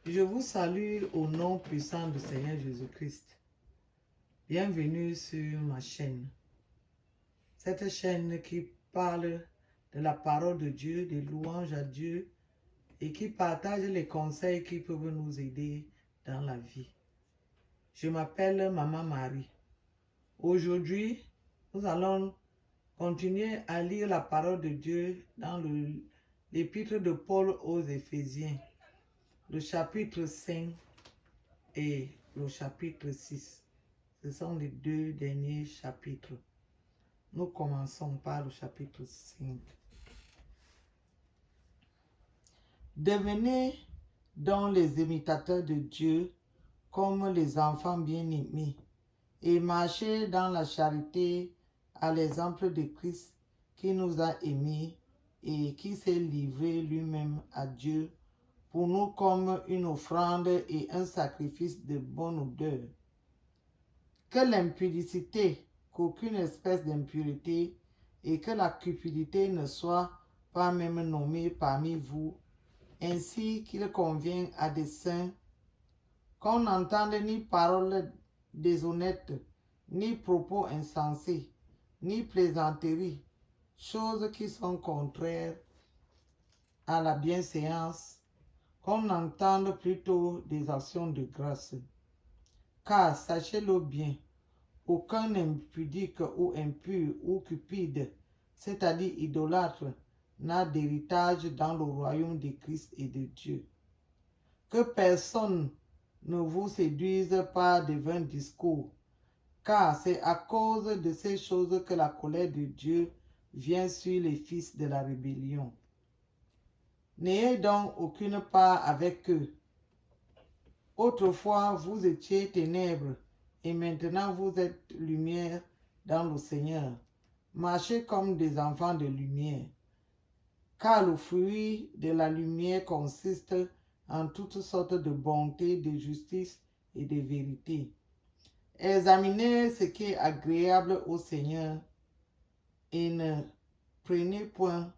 Je vous salue au nom puissant du Seigneur Jésus-Christ. Bienvenue sur ma chaîne. Cette chaîne qui parle de la parole de Dieu, des louanges à Dieu et qui partage les conseils qui peuvent nous aider dans la vie. Je m'appelle Maman Marie. Aujourd'hui, nous allons continuer à lire la parole de Dieu dans l'épître de Paul aux Éphésiens, le chapitre 5 et le chapitre 6. Ce sont les deux derniers chapitres. Nous commençons par le chapitre 5. Devenez donc les imitateurs de Dieu comme les enfants bien-aimés et marchez dans la charité à l'exemple de Christ qui nous a aimés et qui s'est livré lui-même à Dieu pour nous comme une offrande et un sacrifice de bonne odeur. Que l'impudicité, qu'aucune espèce d'impureté et que la cupidité ne soient pas même nommées parmi vous, ainsi qu'il convient à des saints, qu'on n'entende ni paroles déshonnêtes, ni propos insensés, ni plaisanteries, choses qui sont contraires à la bienséance, qu'on entende plutôt des actions de grâce. Car, sachez-le bien, aucun impudique ou impur ou cupide, c'est-à-dire idolâtre, n'a d'héritage dans le royaume de Christ et de Dieu. Que personne ne vous séduise par de vains discours, car c'est à cause de ces choses que la colère de Dieu vient sur les fils de la rébellion. N'ayez donc aucune part avec eux. Autrefois, vous étiez ténèbres, et maintenant vous êtes lumière dans le Seigneur. Marchez comme des enfants de lumière. Car le fruit de la lumière consiste en toutes sortes de bonté, de justice et de vérité. Examinez ce qui est agréable au Seigneur et ne prenez point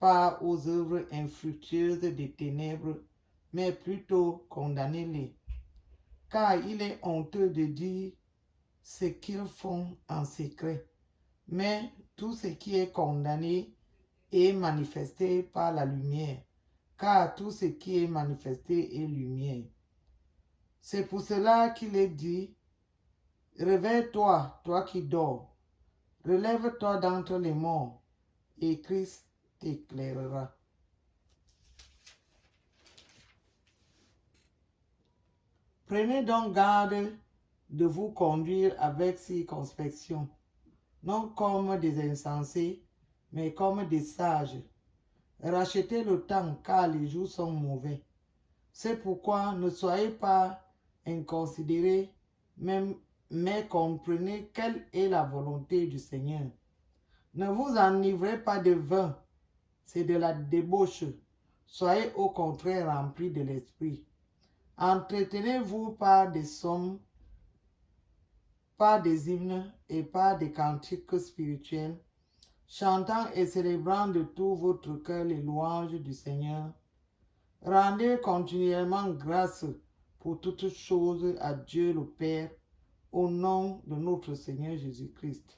part aux œuvres infructueuses des ténèbres, mais plutôt condamnez-les. Car il est honteux de dire ce qu'ils font en secret, mais tout ce qui est condamné est manifesté par la lumière, car tout ce qui est manifesté est lumière. C'est pour cela qu'il est dit, « Réveille-toi, toi qui dors, relève-toi d'entre les morts, et Christ t'éclairera. » Prenez donc garde de vous conduire avec circonspection, non comme des insensés, mais comme des sages. Rachetez le temps, car les jours sont mauvais. C'est pourquoi ne soyez pas inconsidérés, mais comprenez quelle est la volonté du Seigneur. Ne vous enivrez pas de vin, c'est de la débauche. Soyez au contraire remplis de l'esprit. Entretenez-vous par des psaumes, par des hymnes et par des cantiques spirituels, chantant et célébrant de tout votre cœur les louanges du Seigneur. Rendez continuellement grâce pour toutes choses à Dieu le Père, au nom de notre Seigneur Jésus-Christ.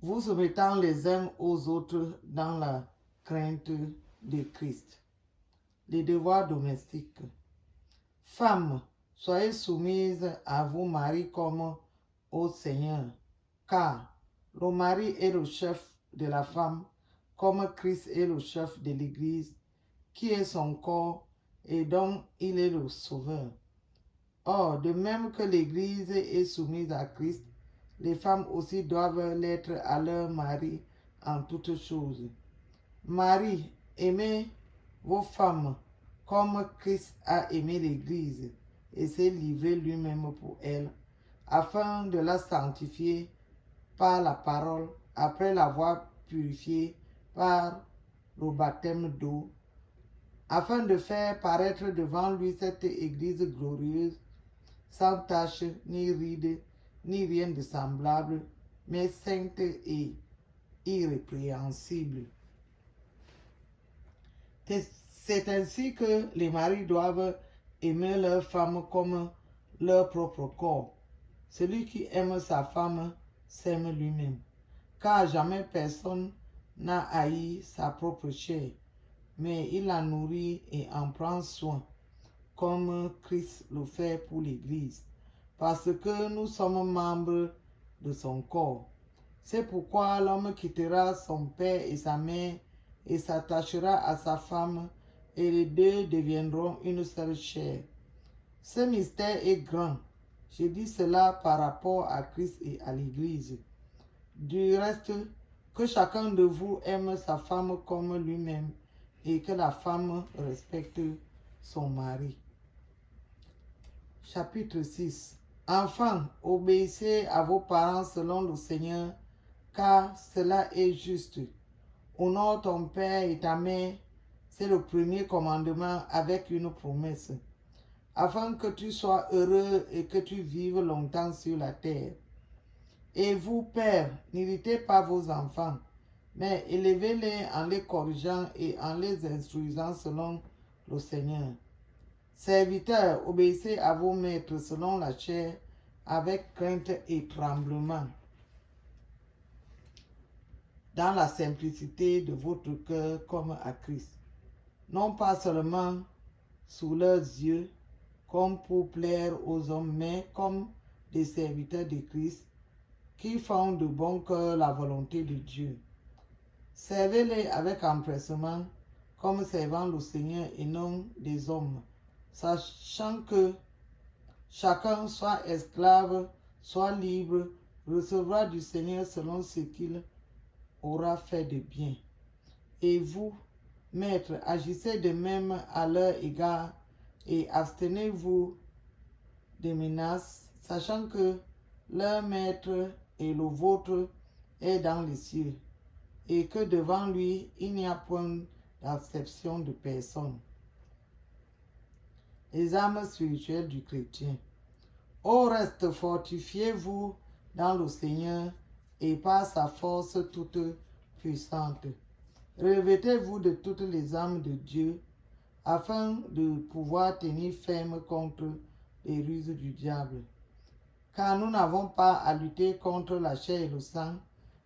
Vous soumettant les uns aux autres dans la crainte de Christ. Les devoirs domestiques. Femmes, soyez soumises à vos maris comme au Seigneur, car le mari est le chef de la femme, comme Christ est le chef de l'Église, qui est son corps et dont il est le sauveur. Or, de même que l'Église est soumise à Christ, les femmes aussi doivent l'être à leur mari en toutes choses. Marie, aimez vos femmes comme Christ a aimé l'Église et s'est livré lui-même pour elle, afin de la sanctifier par la parole, après l'avoir purifiée par le baptême d'eau, afin de faire paraître devant lui cette Église glorieuse, sans tache, ni ride, ni rien de semblable, mais sainte et irrépréhensible. C'est ainsi que les maris doivent aimer leur femme comme leur propre corps. Celui qui aime sa femme s'aime lui-même, car jamais personne n'a haï sa propre chair, mais il la nourrit et en prend soin, comme Christ le fait pour l'Église, parce que nous sommes membres de son corps. C'est pourquoi l'homme quittera son père et sa mère et s'attachera à sa femme, et les deux deviendront une seule chair. Ce mystère est grand. Je dis cela par rapport à Christ et à l'Église. Du reste, que chacun de vous aime sa femme comme lui-même et que la femme respecte son mari. Chapitre 6. Enfants, obéissez à vos parents selon le Seigneur, car cela est juste. Honore ton père et ta mère, c'est le premier commandement avec une promesse, afin que tu sois heureux et que tu vives longtemps sur la terre. Et vous, pères, n'irritez pas vos enfants, mais élevez-les en les corrigeant et en les instruisant selon le Seigneur. Serviteurs, obéissez à vos maîtres selon la chair, avec crainte et tremblement, dans la simplicité de votre cœur comme à Christ. Non pas seulement sous leurs yeux, comme pour plaire aux hommes, mais comme des serviteurs de Christ, qui font de bon cœur la volonté de Dieu. Servez-les avec empressement, comme servant le Seigneur et non des hommes, sachant que chacun, soit esclave, soit libre, recevra du Seigneur selon ce qu'il aura fait de bien. Et vous, maîtres, agissez de même à leur égard et abstenez-vous des menaces, sachant que leur maître et le vôtre est dans les cieux, et que devant lui, il n'y a point d'acception de personne. Les armes spirituelles du chrétien. Au reste, fortifiez-vous dans le Seigneur et par sa force toute puissante. Revêtez-vous de toutes les armes de Dieu, afin de pouvoir tenir ferme contre les ruses du diable. Car nous n'avons pas à lutter contre la chair et le sang,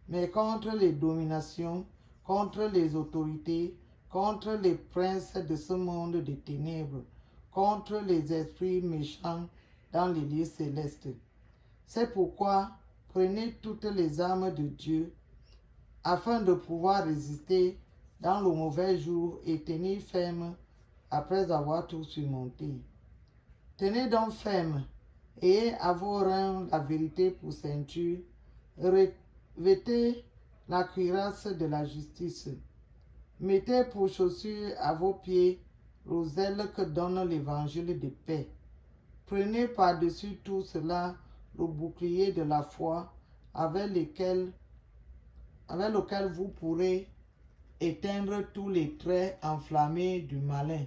mais contre les dominations, contre les autorités, contre les princes de ce monde des ténèbres, contre les esprits méchants dans les lieux célestes. C'est pourquoi prenez toutes les armes de Dieu, afin de pouvoir résister dans le mauvais jour et tenir ferme après avoir tout surmonté. Tenez donc ferme, ayez à vos reins la vérité pour ceinture, revêtez la cuirasse de la justice, mettez pour chaussure à vos pieds le zèle que donne l'évangile de paix. Prenez par-dessus tout cela le bouclier de la foi avec lequel vous pourrez éteindre tous les traits enflammés du malin.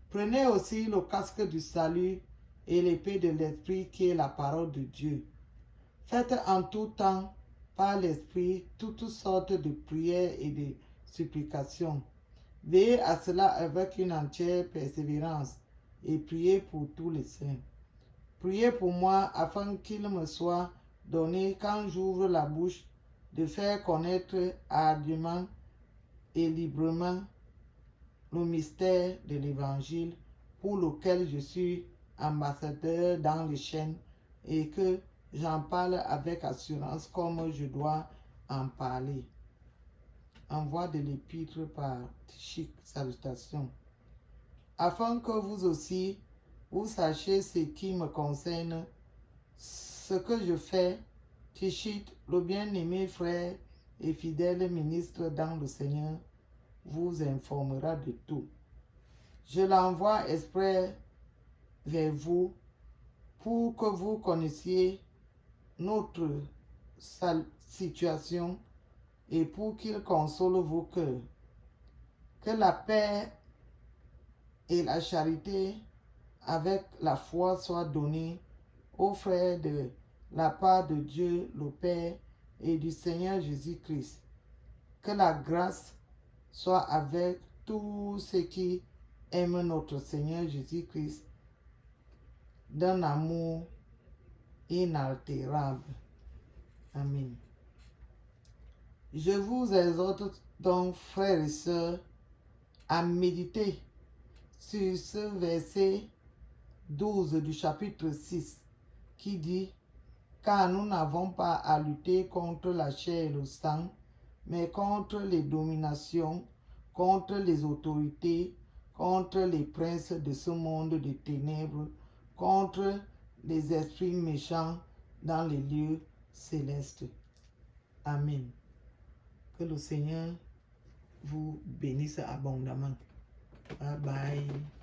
Prenez aussi le casque du salut et l'épée de l'Esprit qui est la parole de Dieu. Faites en tout temps, par l'Esprit, toutes sortes de prières et de supplications. Veillez à cela avec une entière persévérance et priez pour tous les saints. Priez pour moi afin qu'il me soit donné, quand j'ouvre la bouche, de faire connaître hardiment et librement le mystère de l'Évangile pour lequel je suis ambassadeur dans les chaînes et que j'en parle avec assurance comme je dois en parler. Envoi de l'épître par Tychik, salutations. Afin que vous aussi, vous sachiez ce qui me concerne, ce que je fais, Tychik, le bien-aimé frère et fidèle ministre dans le Seigneur, vous informera de tout. Je l'envoie exprès vers vous pour que vous connaissiez notre situation et pour qu'il console vos cœurs. Que la paix et la charité avec la foi soient données aux frères de la part de Dieu le Père et du Seigneur Jésus-Christ. Que la grâce soit avec tous ceux qui aiment notre Seigneur Jésus-Christ d'un amour inaltérable. Amen. Je vous exhorte donc, frères et sœurs, à méditer sur ce verset 12 du chapitre 6 qui dit « Car nous n'avons pas à lutter contre la chair et le sang, mais contre les dominations, contre les autorités, contre les princes de ce monde de ténèbres, contre les esprits méchants dans les lieux célestes. » Amen. Que le Seigneur vous bénisse abondamment. Bye bye.